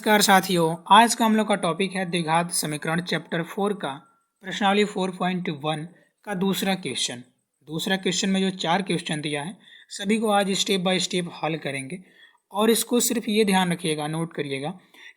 नमस्कार साथियों, आज का हम लोग का टॉपिक है द्विघात समीकरण चैप्टर 4 का प्रश्नावली 4.1 का दूसरा क्वेश्चन में जो 4 क्वेश्चन दिया है सभी को आज स्टेप बाय स्टेप हल करेंगे। और इसको सिर्फ ये ध्यान रखिएगा, नोट करिएगा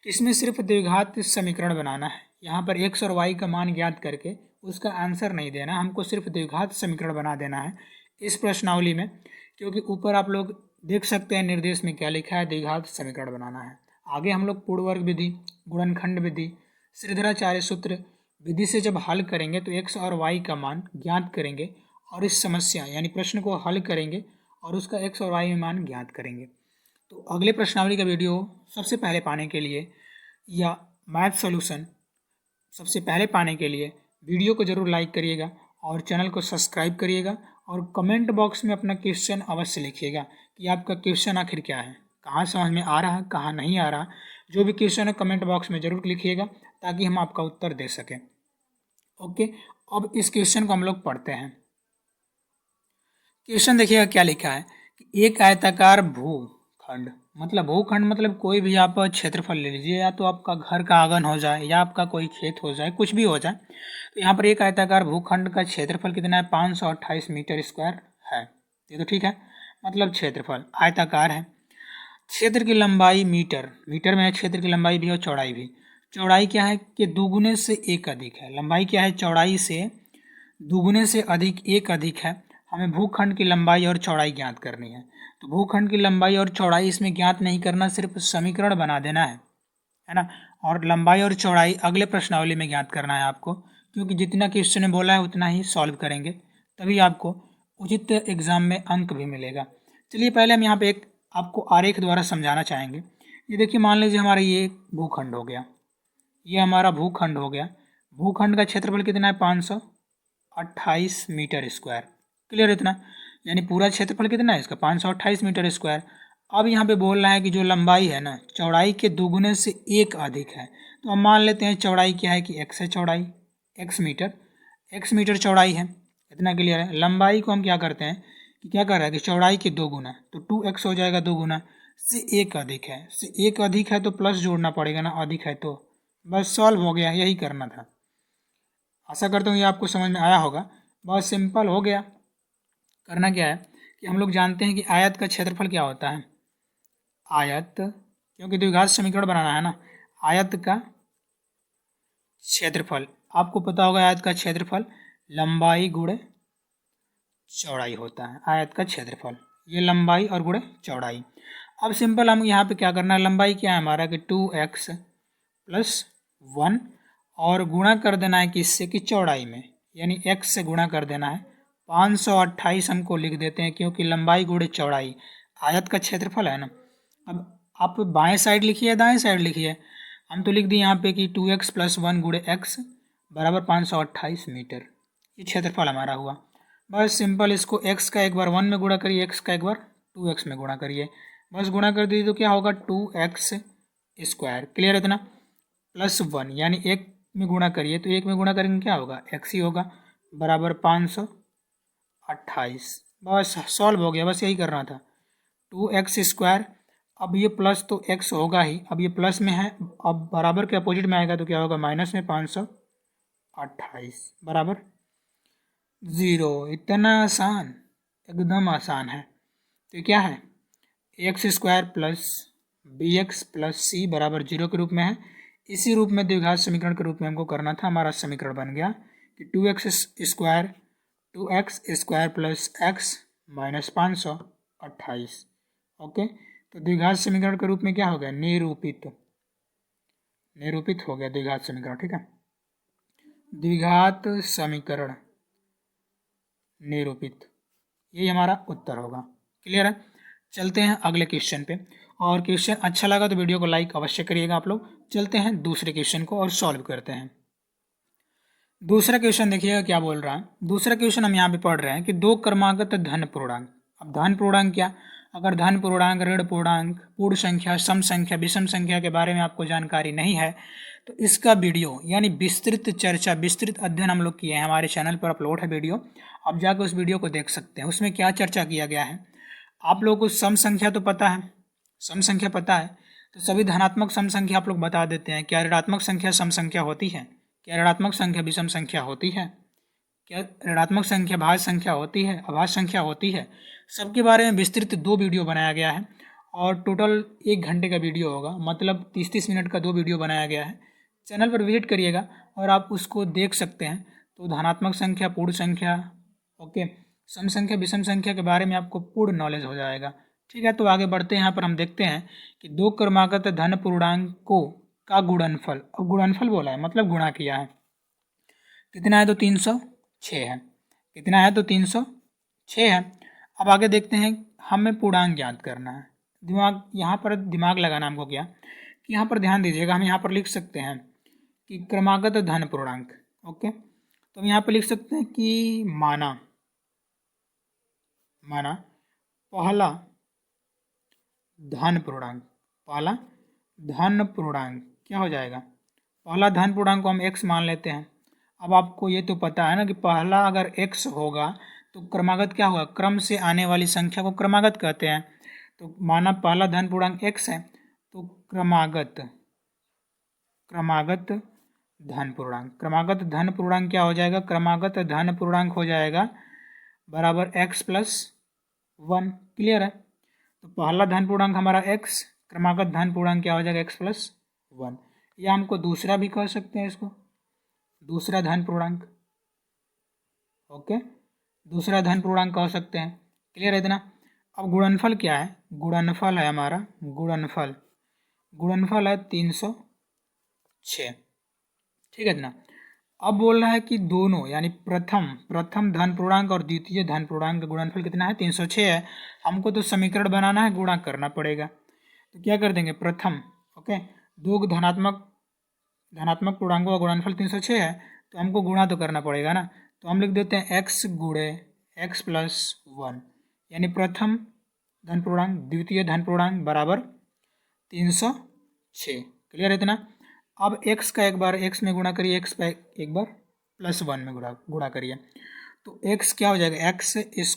कि इसमें सिर्फ द्विघात समीकरण बनाना है। यहाँ पर x और y का मान ज्ञात करके उसका आंसर नहीं देना, हमको सिर्फ द्विघात समीकरण बना देना है इस प्रश्नावली में। क्योंकि ऊपर आप लोग देख सकते हैं निर्देश में क्या लिखा है, द्विघात समीकरण बनाना है। आगे हम लोग पूर्णवर्ग विधि, गुणनखंड विधि, श्रीधराचार्य सूत्र विधि से जब हल करेंगे तो x और y का मान ज्ञात करेंगे और इस समस्या यानी प्रश्न को हल करेंगे और उसका x और y में मान ज्ञात करेंगे। तो अगले प्रश्नावली का वीडियो सबसे पहले पाने के लिए या मैथ सॉल्यूशन सबसे पहले पाने के लिए वीडियो को ज़रूर लाइक करिएगा और चैनल को सब्सक्राइब करिएगा और कमेंट बॉक्स में अपना क्वेश्चन अवश्य लिखिएगा कि आपका क्वेश्चन आखिर क्या है, कहाँ समझ में आ रहा है, कहाँ नहीं आ रहा। जो भी क्वेश्चन है कमेंट बॉक्स में ज़रूर लिखिएगा ताकि हम आपका उत्तर दे सकें। ओके, अब इस क्वेश्चन को हम लोग पढ़ते हैं। क्वेश्चन देखिएगा क्या लिखा है कि एक आयताकार भूखंड, भूखंड मतलब कोई भी आप क्षेत्रफल ले लीजिए, या तो आपका घर का आंगन हो जाए या आपका कोई खेत हो जाए, कुछ भी हो जाए। तो यहाँ पर एक आयताकार भूखंड का क्षेत्रफल कितना है, 528 मीटर स्क्वायर है। ये तो ठीक है, मतलब क्षेत्रफल आयताकार है। क्षेत्र की लंबाई मीटर में है, क्षेत्र की लंबाई भी और चौड़ाई भी। चौड़ाई क्या है कि दुगुने से एक अधिक है, लंबाई क्या है, चौड़ाई से दुगुने से अधिक एक अधिक है। हमें भूखंड की लंबाई और चौड़ाई ज्ञात करनी है। तो भूखंड की लंबाई और चौड़ाई इसमें ज्ञात नहीं करना, सिर्फ समीकरण बना देना है ना। और लंबाई और चौड़ाई अगले प्रश्नावली में ज्ञात करना है आपको, क्योंकि जितना क्वेश्चन में बोला है उतना ही सॉल्व करेंगे, तभी आपको उचित एग्जाम में अंक भी मिलेगा। चलिए पहले हम यहाँ पे एक आपको आरेख द्वारा समझाना चाहेंगे। ये देखिए, मान लीजिए हमारा ये भूखंड हो गया, ये हमारा भूखंड हो गया। भूखंड का क्षेत्रफल कितना है, 528 मीटर स्क्वायर। क्लियर इतना, यानी पूरा क्षेत्रफल कितना है इसका, 528 मीटर स्क्वायर। अब यहाँ पे बोल रहा है कि जो लंबाई है ना, चौड़ाई के दुगुने से एक अधिक है। तो हम मान लेते हैं चौड़ाई क्या है कि x है, चौड़ाई x मीटर चौड़ाई है। इतना क्लियर है। लंबाई को हम क्या करते हैं कि क्या कर रहा है कि चौड़ाई के 2 गुना, तो 2x हो जाएगा, 2 गुना से एक अधिक है, से एक अधिक है तो प्लस जोड़ना पड़ेगा ना, अधिक है तो। बस सॉल्व हो गया, यही करना था। आशा करता हूँ ये आपको समझ में आया होगा, बहुत सिंपल हो गया। करना क्या है कि हम लोग जानते हैं कि आयत का क्षेत्रफल क्या होता है, आयत, क्योंकि द्विघात समीकरण बनाना है ना, आयत का क्षेत्रफल आपको पता होगा, आयत का क्षेत्रफल लंबाई गुणे चौड़ाई होता है। आयत का क्षेत्रफल ये लंबाई और गुणे चौड़ाई। अब सिंपल हम यहाँ पे क्या करना है, लंबाई क्या है हमारा कि 2x + 1 और गुणा कर देना है किससे कि चौड़ाई में, यानी x से गुणा कर देना है। 528 हमको लिख देते हैं क्योंकि लंबाई गुणे चौड़ाई आयत का क्षेत्रफल है ना। अब आप बाएं साइड लिखिए, दाएं साइड लिखिए। हम तो लिख दिए यहाँ पे कि 2x + 1 गुणे x बराबर 528 मीटर, ये क्षेत्रफल हमारा हुआ। बस सिंपल इसको x का एक बार 1 में गुणा करिए, x का एक बार 2x में गुणा करिए, बस गुणा कर दीजिए तो क्या होगा 2x स्क्वायर। क्लियर है इतना, +1 यानी 1 में गुणा करिए तो 1 में गुणा करेंगे क्या होगा, x ही होगा, बराबर 528। बस सॉल्व हो गया, बस यही करना था। 2x स्क्वायर, अब ये प्लस तो x होगा ही, अब ये प्लस में है, अब बराबर के अपोजिट में आएगा तो क्या होगा, माइनस में 528 बराबर 0। इतना आसान, एकदम आसान है। तो क्या है, x square plus bx + c बराबर 0 के रूप में है। इसी रूप में द्विघात समीकरण के रूप में हमको करना था। हमारा समीकरण बन गया कि 2x स्क्वायर + x - 528। ओके, तो द्विघात समीकरण के रूप में क्या हो गया, निरूपित हो गया द्विघात समीकरण। ठीक है, द्विघात समीकरण निरूपित, यही हमारा उत्तर होगा। क्लियर है। चलते हैं अगले क्वेश्चन पे, और क्वेश्चन अच्छा लगा तो वीडियो को लाइक अवश्य करिएगा आप लोग। चलते हैं दूसरे क्वेश्चन को और सॉल्व करते हैं। दूसरा क्वेश्चन देखिएगा क्या बोल रहा है। दूसरा क्वेश्चन हम यहाँ पे पढ़ रहे हैं कि 2 क्रमागत धन पूर्णांक। अब धन पूर्णांक क्या, अगर धन पूर्णांक, ऋण पूर्णांक, पूर्ण संख्या, सम संख्या, विषम संख्या के बारे में आपको जानकारी नहीं है तो इसका वीडियो यानी विस्तृत चर्चा, विस्तृत अध्ययन हम लोग किए हैं, हमारे चैनल पर अपलोड है वीडियो, आप जाकर उस वीडियो को देख सकते हैं। उसमें क्या चर्चा किया गया है, आप लोगों को सम संख्या तो पता है, सम संख्या पता है, तो सभी धनात्मक सम संख्या आप लोग बता देते हैं। क्या ऋणात्मक संख्या सम संख्या होती है? क्या ऋणात्मक संख्या विषम संख्या होती है? क्या ऋणात्मक संख्या भाज्य संख्या होती है, अभाज्य संख्या होती है? सबके बारे में विस्तृत 2 वीडियो बनाया गया है और टोटल 1 घंटे का वीडियो होगा, मतलब 30-30 मिनट का 2 वीडियो बनाया गया है। चैनल पर विजिट करिएगा और आप उसको देख सकते हैं। तो धनात्मक संख्या, पूर्ण संख्या, ओके, सम संख्या विषम संख्या के बारे में आपको पूर्ण नॉलेज हो जाएगा। ठीक है, तो आगे बढ़ते हैं। यहाँ पर हम देखते हैं कि 2 क्रमागत धन पूर्णांकों का गुणनफल, अब गुणनफल बोला है मतलब गुणा किया है। कितना है? तो 306 है। कितना है? तो 306 है। अब आगे देखते हैं, हमें पूर्णांक ज्ञात करना है। दिमाग यहाँ पर दिमाग लगाना हमको क्या कि यहाँ पर ध्यान दीजिएगा, हम यहाँ पर लिख सकते हैं कि क्रमागत धन पूर्णांक, ओके, तो हम यहाँ पर लिख सकते हैं कि माना पहला धन पूर्णांक, पहला धन पूर्णांक क्या हो जाएगा? पहला धन पूर्णांक को हम x मान लेते हैं। अब आपको ये तो पता है ना कि पहला अगर x होगा तो क्रमागत क्या होगा? क्रम से आने वाली संख्या को क्रमागत कहते हैं। तो माना पहला धन पूर्णांक x है, तो क्रमागत धन पूर्णांक क्या हो जाएगा? क्रमागत धन पूर्णांक हो जाएगा बराबर x + 1। क्लियर है? तो पहला धन पूर्णांक हमारा x, क्रमागत धन पूर्णांक क्या हो जाएगा? x + 1। या हमको दूसरा भी कह सकते हैं, इसको दूसरा धन पूर्णांक, ओके, दूसरा धन पूर्णांक कह सकते हैं। क्लियर है इतना? अब गुणनफल क्या है? गुणनफल है हमारा, गुणनफल है 306। ठीक है इतना? अब बोल रहा है कि दोनों यानी प्रथम धन पूर्णांक और द्वितीय धन पूर्णांक का गुणनफल कितना है? 306 है। हमको तो समीकरण बनाना है, गुणा करना पड़ेगा। तो क्या कर देंगे? प्रथम, ओके, दो धनात्मक पूर्णांकों का गुणनफल 306 है, तो हमको गुणा तो करना पड़ेगा ना। तो हम लिख देते हैं x गुणे x + 1, यानी प्रथम धन पूर्णांक द्वितीय धन पूर्णांक बराबर 306। क्लियर है इतना? अब x का एक बार x में गुणा करिए, x का एक बार +1 में गुणा करिए, तो x क्या हो जाएगा? x² +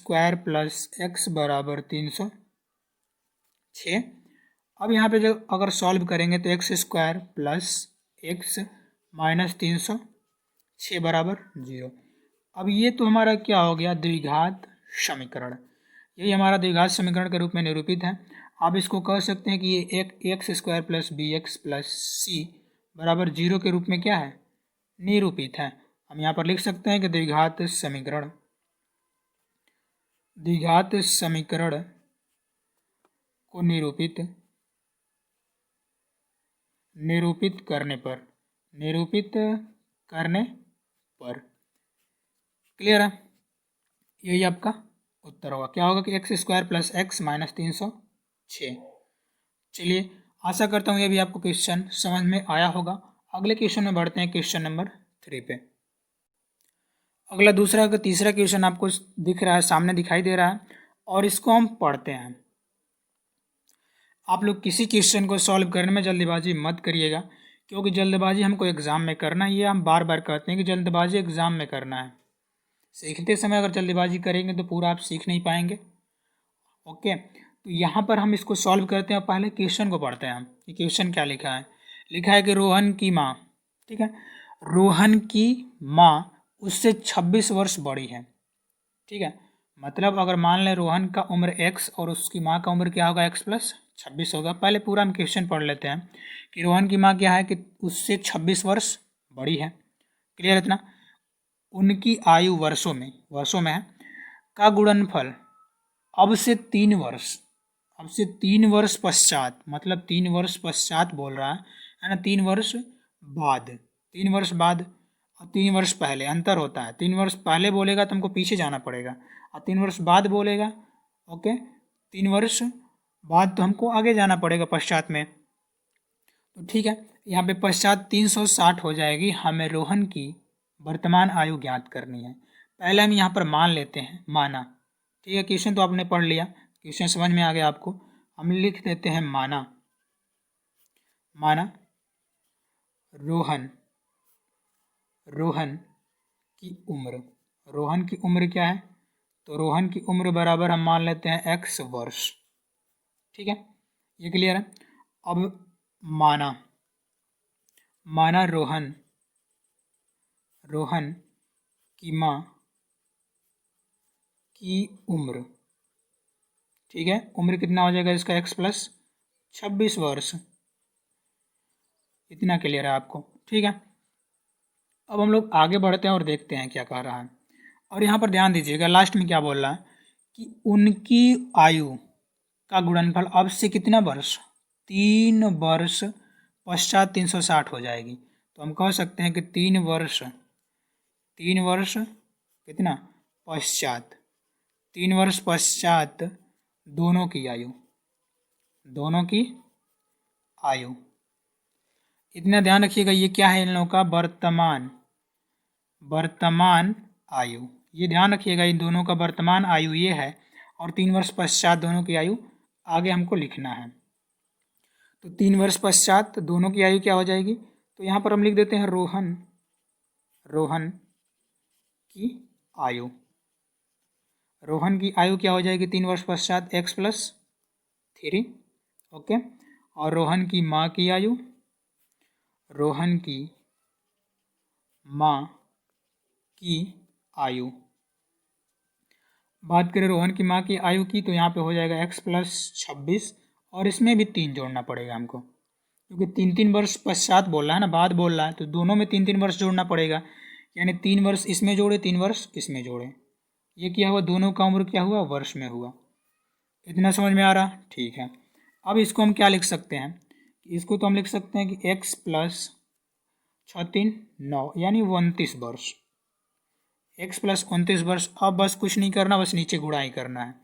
x बराबर 306। अब यहाँ पे जब अगर सॉल्व करेंगे तो x² + x - 306 बराबर 0। अब ये तो हमारा क्या हो गया? द्विघात समीकरण। यही हमारा द्विघात समीकरण के रूप में निरूपित है। आप इसको कह सकते हैं कि ये एक x² + bx + c बराबर 0 के रूप में क्या है? निरूपित है। हम यहाँ पर लिख सकते हैं कि द्विघात समीकरण को निरूपित करने पर क्लियर है? यही आपका उत्तर होगा। क्या होगा कि x² + x - 306। चलिए, आशा करता हूँ ये भी आपको क्वेश्चन समझ में आया होगा। अगले क्वेश्चन में बढ़ते हैं, क्वेश्चन नंबर 3 पे। अगला दूसरा का तीसरा क्वेश्चन आपको दिख रहा है, सामने दिखाई दे रहा है, और इसको हम पढ़ते हैं। आप लोग किसी क्वेश्चन को सॉल्व करने में जल्दबाजी मत करिएगा, क्योंकि जल्दबाजी हमको एग्ज़ाम में करना है। ये हम बार बार कहते हैं कि जल्दबाजी एग्ज़ाम में करना है। सीखते समय अगर जल्दबाजी करेंगे तो पूरा आप सीख नहीं पाएंगे। ओके, तो यहाँ पर हम इसको सॉल्व करते हैं। पहले क्वेश्चन को पढ़ते हैं हम। ये क्वेश्चन क्या लिखा है? लिखा है कि रोहन की माँ, ठीक है, रोहन की माँ उससे 26 वर्ष बड़ी है। ठीक है, मतलब अगर मान लें रोहन का उम्र x और उसकी माँ का उम्र क्या होगा? x + 26 होगा। पहले पूरा हम क्वेश्चन पढ़ लेते हैं कि रोहन की माँ क्या है कि उससे 26 वर्ष बड़ी है। क्लियर इतना? उनकी आयु वर्षों में है का गुणनफल अब से 3 वर्ष पश्चात, मतलब 3 वर्ष पश्चात बोल रहा है ना, 3 वर्ष बाद और 3 वर्ष पहले अंतर होता है। 3 वर्ष पहले बोलेगा तो हमको पीछे जाना पड़ेगा, और 3 वर्ष बाद बोलेगा, ओके, 3 वर्ष बाद तो हमको आगे जाना पड़ेगा पश्चात में। तो ठीक है, यहाँ पे पश्चात 360 हो जाएगी। हमें रोहन की वर्तमान आयु ज्ञात करनी है। पहले हम यहाँ पर मान लेते हैं, माना। ठीक है, क्वेश्चन तो आपने पढ़ लिया, क्वेश्चन समझ में आ गया आपको। हम लिख देते हैं माना रोहन की उम्र क्या है? तो रोहन की उम्र बराबर हम मान लेते हैं x वर्ष। ठीक है, ये क्लियर है? अब माना माना रोहन की माँ की उम्र, ठीक है, उम्र कितना हो जाएगा इसका x प्लस 26 वर्ष। इतना क्लियर है आपको, ठीक है। अब हम लोग आगे बढ़ते हैं और देखते हैं क्या कह रहा है। और यहाँ पर ध्यान दीजिएगा लास्ट में क्या बोल रहा है कि उनकी आयु का गुणनफल अब से कितना वर्ष, 3 वर्ष पश्चात 360 हो जाएगी। तो हम कह सकते हैं कि 3 वर्ष कितना पश्चात, 3 वर्ष पश्चात दोनों की आयु, इतना ध्यान रखिएगा। ये क्या है इन लोगों का वर्तमान आयु, ये ध्यान रखिएगा इन दोनों का वर्तमान आयु ये है, और 3 वर्ष पश्चात दोनों की आयु आगे हमको लिखना है। तो 3 वर्ष पश्चात दोनों की आयु क्या हो जाएगी, तो यहाँ पर हम लिख देते हैं रोहन की आयु क्या हो जाएगी 3 वर्ष पश्चात x प्लस 3, ओके। और रोहन की माँ की आयु, बात करें रोहन की माँ की आयु की, तो यहाँ पे हो जाएगा x प्लस 26, और इसमें भी 3 जोड़ना पड़ेगा हमको, क्योंकि 3-3 वर्ष पश्चात बोल रहा है ना, बाद बोल रहा है, तो दोनों में 3-3 वर्ष जोड़ना पड़ेगा। यानी 3 वर्ष इसमें जोड़े, 3 वर्ष इसमें जोड़े, ये क्या हुआ, दोनों का उम्र क्या हुआ, वर्ष में हुआ। इतना समझ में आ रहा, ठीक है। अब इसको हम क्या लिख सकते हैं, इसको तो हम लिख सकते हैं कि x प्लस 6-3-9 यानी 29 वर्ष, x प्लस 29 वर्ष। अब बस कुछ नहीं करना, बस नीचे गुणा ही करना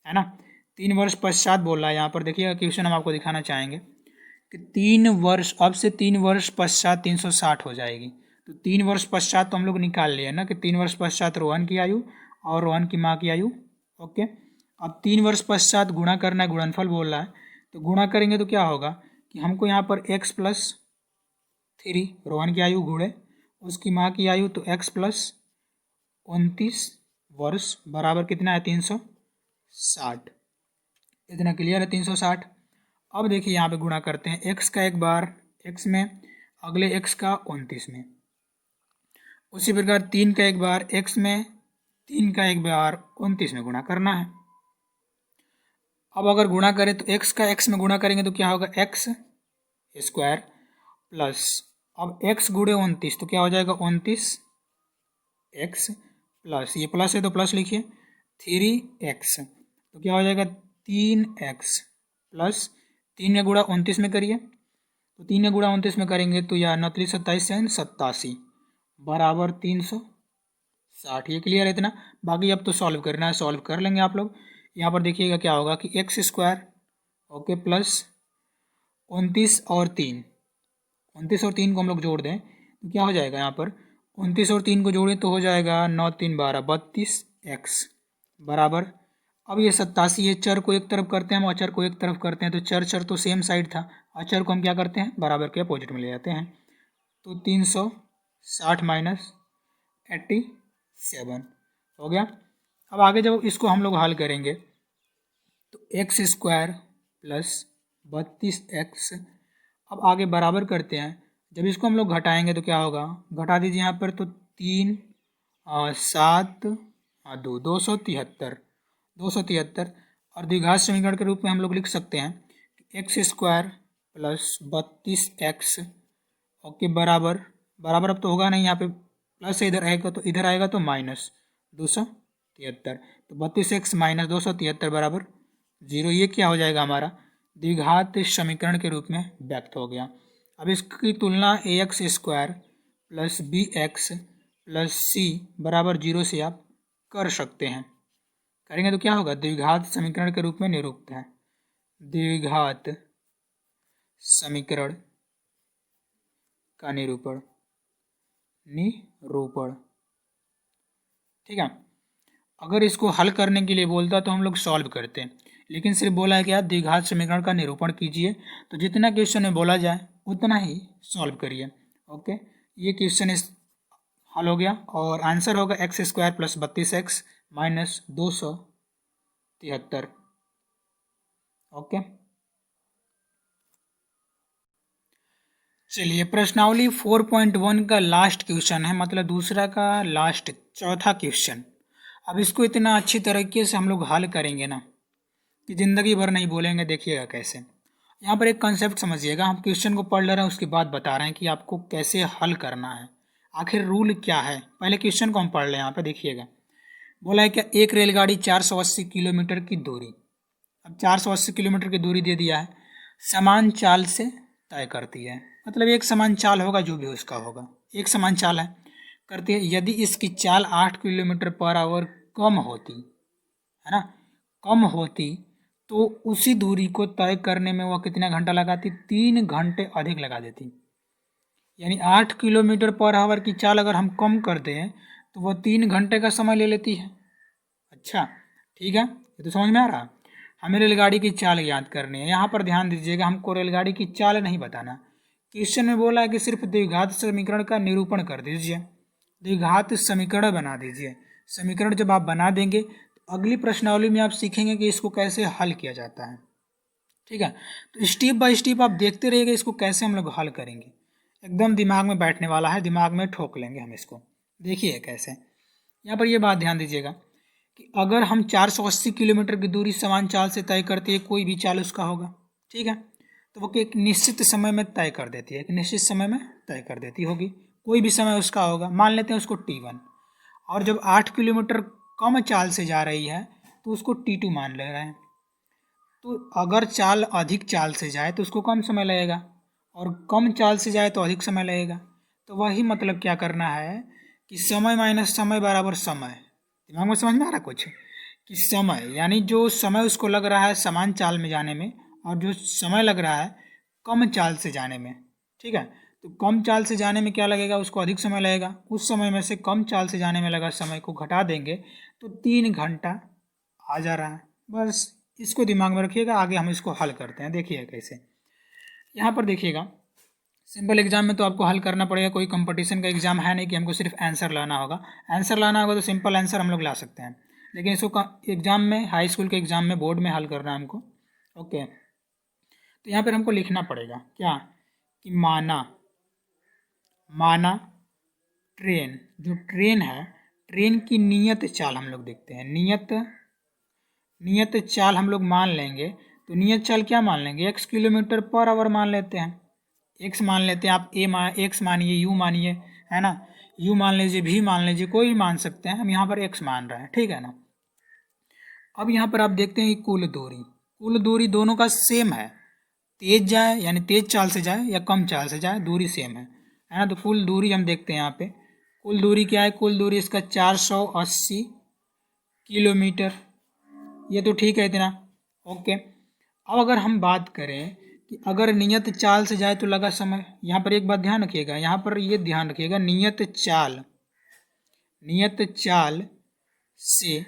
है ना। 3 वर्ष पश्चात बोल रहा है यहाँ पर, देखिएगा क्वेश्चन हम आपको दिखाना चाहेंगे कि 3 वर्ष, अब से 3 वर्ष पश्चात 360 हो जाएगी। तो 3 वर्ष पश्चात तो हम लोग निकाल लिए ना कि 3 वर्ष पश्चात रोहन की आयु और रोहन की माँ की आयु, ओके। अब 3 वर्ष पश्चात गुणा करना है, गुणनफल बोल रहा है, तो गुणा करेंगे तो क्या होगा कि हमको यहाँ पर x प्लस 3 रोहन की आयु गुणे उसकी माँ की आयु, तो x प्लस 29 वर्ष बराबर कितना है 360। इतना क्लियर है 360। अब देखिए यहाँ पे गुणा करते हैं, x का एक बार x में, अगले x का 29 में, उसी प्रकार 3 का एक बार x में, 3 का एक बार 29 में गुणा करना है। अब अगर गुणा करें तो x का x में गुणा करेंगे तो क्या होगा x स्क्वायर प्लस, अब x गुणे 29 तो क्या हो जाएगा 29x प्लस, ये प्लस है तो प्लस लिखिए 3x, तो क्या हो जाएगा 3x प्लस 3 का गुणा 29 में करिए, तो 3 का गुणा 29 में करेंगे तो यह 9 27 87 बराबर 360। ये क्लियर है इतना। बाकी अब तो सॉल्व करना है, सॉल्व कर लेंगे आप लोग। यहाँ पर देखिएगा क्या होगा कि x स्क्वायर, ओके, प्लस 29 और 3 को हम लोग जोड़ दें तो क्या हो जाएगा, यहाँ पर 29 और 3 को जोड़ें तो हो जाएगा 9 3 12 32x बराबर, अब ये 87, ये चर को एक तरफ करते हैं हम, अचर को एक तरफ करते हैं, तो चर तो सेम साइड था, अचर को हम क्या करते हैं बराबर के अपोजिट में ले जाते हैं, तो 360 माइनस 87 हो गया। अब आगे जब इसको हम लोग हल करेंगे तो x स्क्वायर प्लस 32x, अब आगे बराबर करते हैं, जब इसको हम लोग घटाएंगे तो क्या होगा, घटा दीजिए यहाँ पर, तो 3 7 2 273 और द्विघात समीकरण के रूप में हम लोग लिख सकते हैं x square plus 32x, okay, बराबर अब तो होगा नहीं, यहाँ पे प्लस इधर आएगा तो माइनस 273, तो 32x माइनस 273 बराबर 0। ये क्या हो जाएगा हमारा द्विघात समीकरण के रूप में व्यक्त हो गया। अब इसकी तुलना ax square plus bx plus c बराबर 0 से आप कर सकते हैं, करेंगे तो क्या होगा द्विघात समीकरण के रूप में निरूपित है, द्विघात समीकरण का निरूपण, ठीक है। अगर इसको हल करने के लिए बोलता तो हम लोग सॉल्व करते हैं, लेकिन सिर्फ बोला है कि आप द्विघात समीकरण का निरूपण कीजिए, तो जितना क्वेश्चन में बोला जाए उतना ही सॉल्व करिए, ओके। ये क्वेश्चन इस हल हो गया और आंसर होगा x square plus 32x minus 273, okay. चलिए प्रश्नावली 4.1 का लास्ट क्वेश्चन है, मतलब दूसरा का लास्ट चौथा क्वेश्चन। अब इसको इतना अच्छी तरीके से हम लोग हल करेंगे ना कि ज़िंदगी भर नहीं बोलेंगे। देखिएगा कैसे। यहाँ पर एक कंसेप्ट समझिएगा, हम क्वेश्चन को पढ़ ले रहे हैं उसके बाद बता रहे हैं कि आपको कैसे हल करना है, आखिर रूल क्या है। पहले क्वेश्चन को हम पढ़ लें। यहाँ पर देखिएगा, बोला है क्या, एक रेलगाड़ी 480 किलोमीटर की दूरी, अब 480 किलोमीटर की दूरी दे दिया है, समान चाल से तय करती है। मतलब एक समान चाल होगा, जो भी उसका होगा एक समान चाल है, करती है। यदि इसकी चाल 8 किलोमीटर पर आवर कम होती है ना, कम होती, तो उसी दूरी को तय करने में वह कितना घंटा लगाती? 3 घंटे अधिक लगा देती। यानी 8 किलोमीटर पर आवर की चाल अगर हम कम कर दें तो वह 3 घंटे का समय ले लेती है। अच्छा ठीक है, ये तो समझ में आ रहा। हमें रेलगाड़ी की चाल याद करनी है। यहाँ पर ध्यान दीजिएगा, हमको रेलगाड़ी की चाल नहीं बताना। क्वेश्चन में बोला है कि सिर्फ द्विघात समीकरण का निरूपण कर दीजिए, द्विघात समीकरण बना दीजिए। समीकरण जब आप बना देंगे तो अगली प्रश्नावली में आप सीखेंगे कि इसको कैसे हल किया जाता है। ठीक है, तो स्टेप बाय स्टेप आप देखते रहिएगा इसको कैसे हम लोग हल करेंगे। एकदम दिमाग में बैठने वाला है, दिमाग में ठोक लेंगे हम इसको। देखिए कैसे। यहाँ पर ये बात ध्यान दीजिएगा कि अगर हम 480 किलोमीटर की दूरी समान चाल से तय करती है, कोई भी चाल उसका होगा, ठीक है, तो वो एक निश्चित समय में तय कर देती है, एक निश्चित समय में तय कर देती होगी, कोई भी समय उसका होगा, मान लेते हैं उसको T1। और जब 8 किलोमीटर कम चाल से जा रही है तो उसको T2 मान ले रहे हैं। तो अगर चाल अधिक चाल से जाए तो उसको कम समय लगेगा, और कम चाल से जाए तो अधिक समय लगेगा। तो वही मतलब क्या करना है कि समय माइनस समय बराबर समय। दिमाग में समझ में आ रहा कुछ? कि समय यानी जो समय उसको लग रहा है समान चाल में जाने में, और जो समय लग रहा है कम चाल से जाने में, ठीक है, तो कम चाल से जाने में क्या लगेगा? उसको अधिक समय लगेगा। उस समय में से कम चाल से जाने में लगा समय को घटा देंगे तो 3 घंटा आ जा रहा है। बस इसको दिमाग में रखिएगा, आगे हम इसको हल करते हैं। देखिए कैसे। यहाँ पर देखिएगा, सिंपल एग्जाम में तो आपको हल करना पड़ेगा, कोई कंपटीशन का एग्जाम है नहीं कि हमको सिर्फ आंसर लाना होगा। आंसर लाना होगा तो सिंपल आंसर हम लोग ला सकते हैं, लेकिन इसको एग्जाम में, हाई स्कूल के एग्जाम में, बोर्ड में हल करना है हमको। ओके, तो यहाँ पर हमको लिखना पड़ेगा क्या कि माना, माना ट्रेन, जो ट्रेन है, ट्रेन की नियत चाल हम लोग देखते हैं। नियत चाल हम लोग मान लेंगे, तो नियत चाल क्या मान लेंगे? x किलोमीटर पर आवर मान लेते हैं। x मान लेते हैं, आप x मानिए, u मानिए, है ना, u मान लीजिए, v मान लीजिए, कोई भी मान सकते हैं। हम यहाँ पर x मान रहे हैं, ठीक है ना। अब यहाँ पर आप देखते हैं कि कुल दूरी दोनों का सेम है। तेज जाए यानी तेज चाल से जाए या कम चाल से जाए, दूरी सेम है ना। तो कुल दूरी हम देखते हैं यहाँ पे, कुल दूरी क्या है? कुल दूरी इसका 480 किलोमीटर। ये तो ठीक है इतना, ओके। अब अगर हम बात करें कि अगर नियत चाल से जाए तो लगा समय, यहाँ पर एक बात ध्यान रखिएगा, यहाँ पर ये ध्यान रखिएगा, नियत चाल से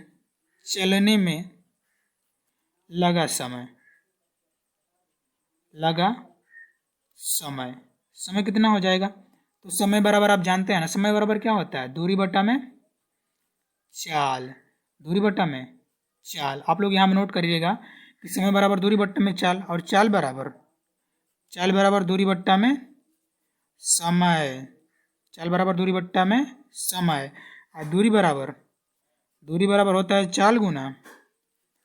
चलने में लगा समय, समय कितना हो जाएगा? तो समय बराबर आप जानते हैं ना, समय बराबर क्या होता है? दूरी बटा में चाल, दूरी बटा में चाल। आप लोग यहाँ में नोट करिएगा कि समय बराबर दूरी बट्टा में चाल, और चाल बराबर दूरी बट्टा में समय, चाल बराबर दूरी बट्टा में समय, और दूरी बराबर होता है चाल गुना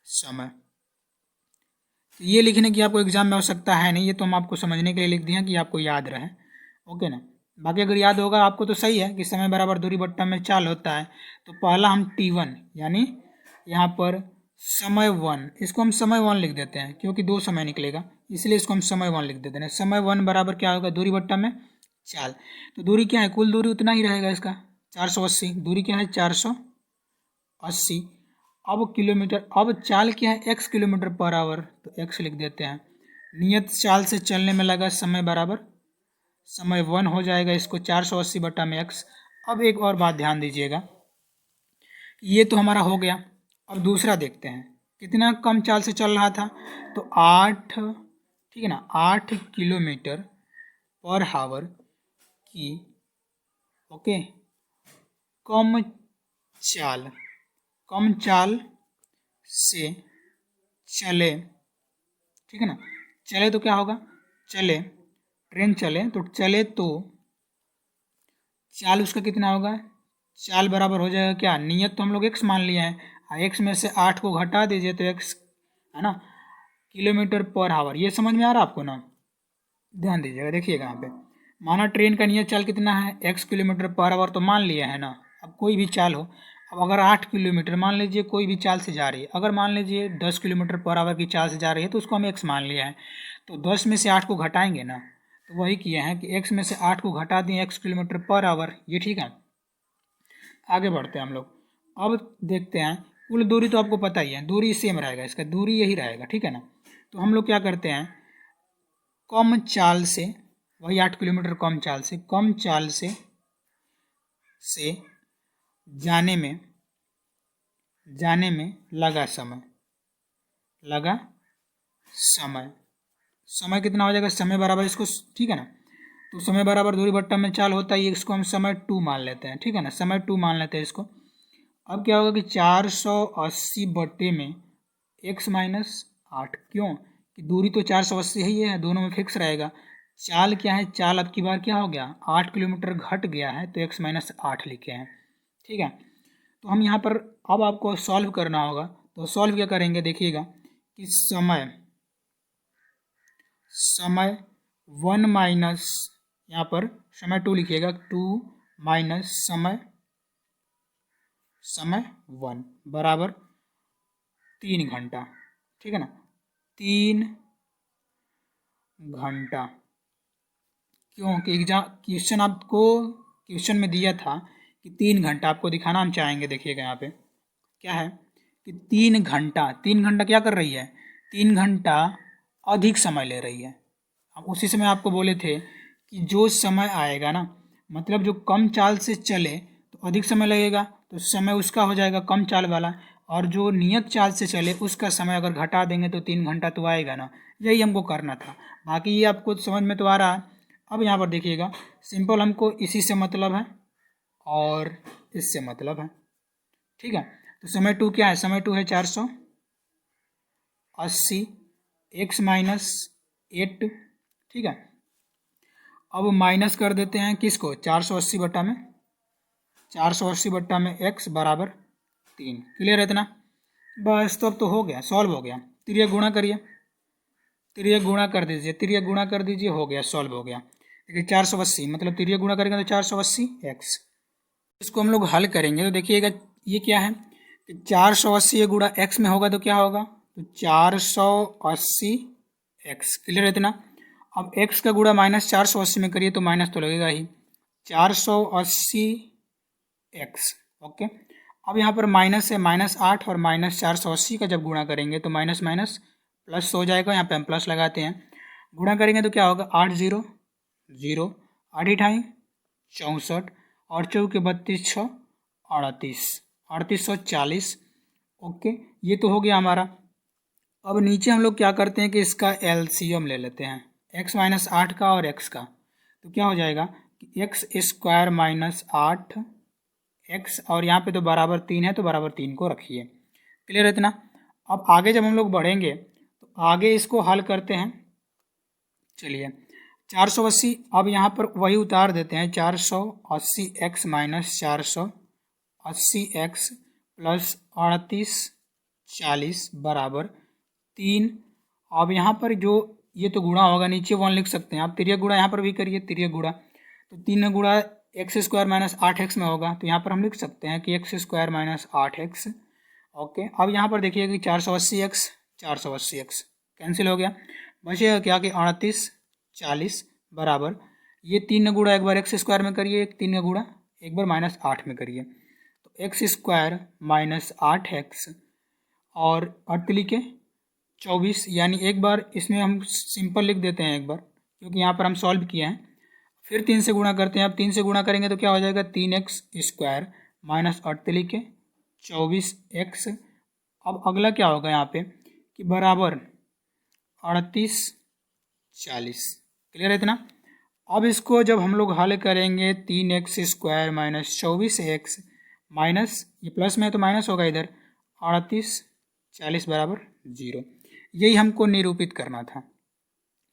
समय। तो ये लिखने की आपको एग्जाम में आवश्यकता है नहीं, ये तो हम आपको समझने के लिए लिख दिए कि आपको याद रहे, ओके ना। बाकी अगर याद होगा आपको तो सही है कि समय बराबर दूरी बट्टा में चाल होता है। तो पहला हम T1 यानी यहाँ पर समय 1, इसको हम समय 1 लिख देते हैं क्योंकि 2 समय निकलेगा, इसलिए इसको हम समय 1 लिख देते हैं। समय 1 बराबर क्या होगा? दूरी बट्टा में चाल। तो दूरी क्या है? कुल दूरी उतना ही रहेगा इसका, 480। दूरी क्या है? 480। अब किलोमीटर, अब चाल क्या है? x किलोमीटर पर आवर, तो x लिख देते हैं। नियत चाल से चलने में लगा समय बराबर समय 1 हो जाएगा, इसको 480 बटा में x। अब एक और बात ध्यान दीजिएगा, ये तो हमारा हो गया। अब दूसरा देखते हैं, कितना कम चाल से चल रहा था? तो 8, ठीक है ना, 8 किलोमीटर पर आवर की, ओके, कम चाल से चले, ठीक है ना। चले तो क्या होगा? चले ट्रेन चले तो चाल उसका कितना होगा, चाल बराबर हो जाएगा क्या, नियत तो हम लोग x मान लिया है, x में से 8 को घटा दीजिए तो x है ना, किलोमीटर पर आवर। ये समझ में आ रहा है आपको ना, ध्यान दीजिएगा, देखिएगा यहाँ पे। माना ट्रेन का नियत चाल कितना है, x किलोमीटर पर आवर तो मान लिया है ना। अब कोई भी चाल हो, अब अगर 8 किलोमीटर मान लीजिए कोई भी चाल से जा रही है, अगर मान लीजिए 10 किलोमीटर पर आवर की चाल से जा रही है तो उसको हम x मान लिया है, तो 10 में से 8 को घटाएंगे ना, तो वही किए हैं कि x में से 8 को घटा दिए x किलोमीटर पर आवर। ये ठीक है, आगे बढ़ते हैं हम लोग। अब देखते हैं, कुल दूरी तो आपको पता ही है, दूरी सेम रहेगा, इसका दूरी यही रहेगा, ठीक है ना। तो हम लोग क्या करते हैं, कम चाल से, वही 8 किलोमीटर कम चाल से जाने में लगा समय कितना हो जाएगा, समय बराबर इसको, ठीक है ना। तो समय बराबर दूरी बट्टा में चाल होता है, इसको हम समय 2 मान लेते हैं, ठीक है ना, समय 2 मान लेते हैं इसको। अब क्या होगा कि 480 बट्टे में x माइनस 8, क्यों कि दूरी तो 480 ही है, दोनों में फिक्स रहेगा। चाल क्या है, चाल अब की बार क्या हो गया, 8 किलोमीटर घट गया है तो x माइनस 8 लिखे हैं, ठीक है। तो हम यहाँ पर अब आपको सॉल्व करना होगा, तो सॉल्व क्या करेंगे, देखिएगा कि समय 1 माइनस, यहाँ पर समय 2 लिखिएगा, 2 माइनस समय 1 बराबर 3 घंटा, ठीक है ना, 3 घंटा। क्योंकि एग्जाम क्वेश्चन में दिया था कि 3 घंटा आपको दिखाना हम चाहेंगे। देखिएगा यहाँ पे क्या है कि 3 घंटा क्या कर रही है, 3 घंटा अधिक समय ले रही है। अब उसी समय आपको बोले थे कि जो समय आएगा ना, मतलब जो कम चाल से चले तो अधिक समय लगेगा, तो समय उसका हो जाएगा कम चाल वाला, और जो नियत चाल से चले उसका समय अगर घटा देंगे तो 3 घंटा तो आएगा ना। यही हमको करना था, बाकी ये आपको समझ में तो आ रहा है। अब यहाँ पर देखिएगा, सिंपल हमको इसी से मतलब है और इससे मतलब है, ठीक है। तो समय 2 क्या है, समय 2 है 480 x माइनस 8, ठीक है। अब माइनस कर देते हैं किसको, 480 बट्टा में, 480 बट्टा में x बराबर 3, क्लियर है इतना, बस। तो अब तो हो गया, सॉल्व हो गया। तिर्यक गुणा करिए, तिर्यक गुणा कर दीजिए, तिर्यक गुणा कर दीजिए, हो गया, सॉल्व हो गया। देखिए 480 मतलब तिर्यक गुणा करेंगे तो 480 x, इसको हम लोग हल करेंगे तो देखिएगा ये क्या है कि 480 गुणा x में होगा तो क्या होगा, तो 480 x, क्लियर है इतना। अब x का गुणा माइनस 480 में करिए तो माइनस तो लगेगा ही, 480 x, ओके। अब यहाँ पर माइनस है, -8 और -480 का जब गुणा करेंगे तो माइनस माइनस प्लस हो जाएगा, यहाँ पे हम प्लस लगाते हैं। गुणा करेंगे तो क्या होगा, 8 0 0, 8 8 64 और 4 के 32 6 38, 3840, ओके। ये तो हो गया हमारा। अब नीचे हम लोग क्या करते हैं कि इसका एलसीएम ले लेते हैं, x माइनस 8 का और x का, तो क्या हो जाएगा कि x स्क्वायर माइनस 8 x, और यहाँ पे तो बराबर 3 है तो बराबर 3 को रखिए, क्लियर है इतना। अब आगे जब हम लोग बढ़ेंगे तो आगे इसको हल करते हैं, चलिए 480, अब यहाँ पर वही उतार देते हैं, 480 x माइनस 480 x प्लस 3840 बराबर 3। अब यहाँ पर जो ये तो गुणा होगा, नीचे 1 लिख सकते हैं आप, तिर्यक गुणा यहाँ पर भी करिए, तिर्यक गुणा तो 3 गुणा एक्स स्क्वायर माइनस 8x में होगा, तो यहाँ पर हम लिख सकते हैं कि x square minus 8x, okay. अब यहाँ पर देखिए कि 480x कैंसिल हो गया, बचेगा क्या कि 3840 बराबर, ये 3 गुणा एक बार एक्स स्क्वायर में करिए, 3 गुणा एक बार -8 में करिए, तो एक्स स्क्वायर माइनस 8x और 8 लिखे 24, यानी एक बार इसमें हम सिंपल लिख देते हैं एक बार, क्योंकि यहाँ पर हम सॉल्व किए हैं। फिर 3 से गुणा करते हैं, अब 3 से गुणा करेंगे तो क्या हो जाएगा, 3x स्क्वायर माइनस 8 लिखे 24x। अब अगला क्या होगा यहाँ पे कि बराबर 3840, क्लियर है इतना। अब इसको जब हम लोग हल करेंगे, 3x square minus 24x minus ये प्लस में है तो माइनस होगा इधर, 3840 बराबर 0, यही हमको निरूपित करना था,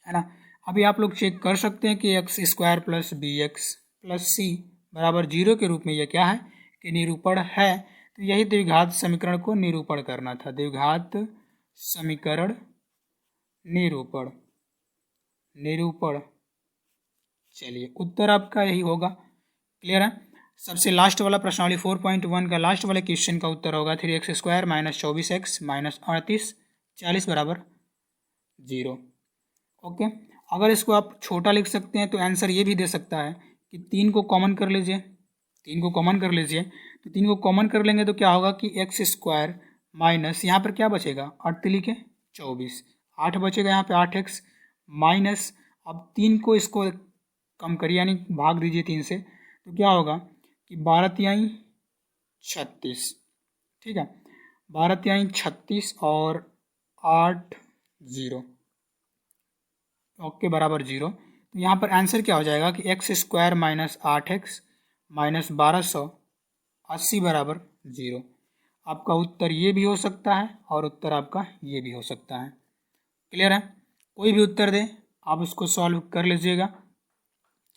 है ना। अभी आप लोग चेक कर सकते हैं कि x square plus b x plus c बराबर 0 के रूप में ये क्या है कि निरूपण है। तो यही द्विघात समीकरण को निरूपण करना था, द्विघात समीकरण निरूपण निरूपण। चलिए उत्तर आपका यही होगा। क्लियर है। सबसे लास्ट वाला प्रश्नावली 4.1 का लास्ट वाले क्वेश्चन का उत्तर होगा 3x square minus 24x minus 38 40 बराबर 0। ओके, अगर इसको आप छोटा लिख सकते हैं तो आंसर ये भी दे सकता है कि 3 को कॉमन कर लीजिए, 3 को कॉमन कर लीजिए। तो 3 को कॉमन कर लेंगे तो क्या होगा कि एक्स स्क्वायर माइनस यहाँ पर क्या बचेगा 8 तिली के 24, 8 बचेगा यहाँ पे 8x माइनस, अब 3 को इसको कम करिए यानी भाग दीजिए 3 से, तो क्या होगा कि 12 तिहाई 36, ठीक है, 12 तिहाई 36 और 8 0, ओके बराबर 0। तो यहाँ पर आंसर क्या हो जाएगा कि x square minus 8x minus 1280 बराबर 0। आपका उत्तर ये भी हो सकता है और उत्तर आपका ये भी हो सकता है। क्लियर है। कोई भी उत्तर दे आप उसको सॉल्व कर लीजिएगा।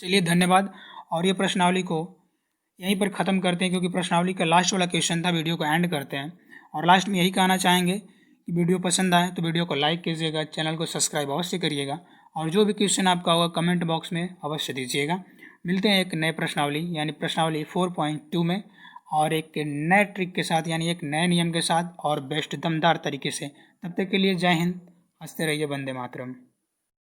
चलिए धन्यवाद। और ये प्रश्नावली को यहीं पर ख़त्म करते हैं क्योंकि प्रश्नावली का लास्ट वाला क्वेश्चन था। वीडियो को एंड करते हैं और लास्ट में यही कहना चाहेंगे कि वीडियो पसंद आए तो वीडियो को लाइक कीजिएगा, चैनल को सब्सक्राइब अवश्य करिएगा और जो भी क्वेश्चन आपका होगा कमेंट बॉक्स में अवश्य दीजिएगा। मिलते हैं एक नए प्रश्नावली यानी प्रश्नावली 4.2 में और एक नए ट्रिक के साथ यानी एक नए नियम के साथ और बेस्ट दमदार तरीके से। तब तक के लिए जय हिंद, हंसते रहिए, वंदे मातरम।